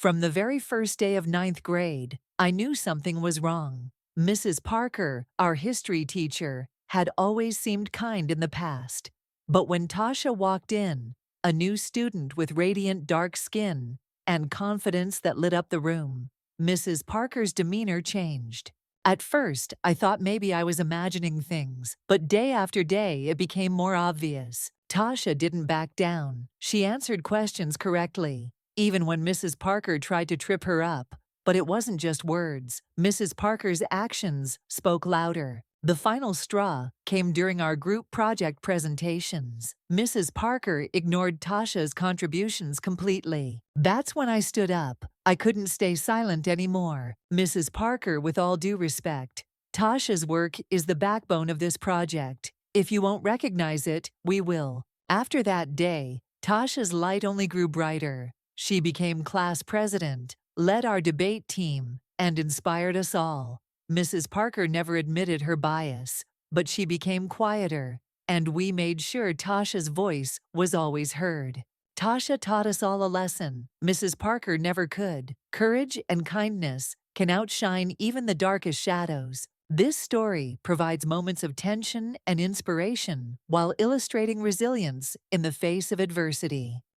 From the very first day of ninth grade, I knew something was wrong. Mrs. Parker, our history teacher, had always seemed kind in the past. But when Tasha walked in, a new student with radiant dark skin and confidence that lit up the room, Mrs. Parker's demeanor changed. At first, I thought maybe I was imagining things, but day after day it became more obvious. Tasha didn't back down. She answered questions correctly, even when Mrs. Parker tried to trip her up. But it wasn't just words. Mrs. Parker's actions spoke louder. The final straw came during our group project presentations. Mrs. Parker ignored Tasha's contributions completely. That's when I stood up. I couldn't stay silent anymore. Mrs. Parker, with all due respect, Tasha's work is the backbone of this project. If you won't recognize it, we will. After that day, Tasha's light only grew brighter. She became class president, led our debate team, and inspired us all. Mrs. Parker never admitted her bias, but she became quieter, and we made sure Tasha's voice was always heard. Tasha taught us all a lesson Mrs. Parker never could. Courage and kindness can outshine even the darkest shadows. This story provides moments of tension and inspiration while illustrating resilience in the face of adversity.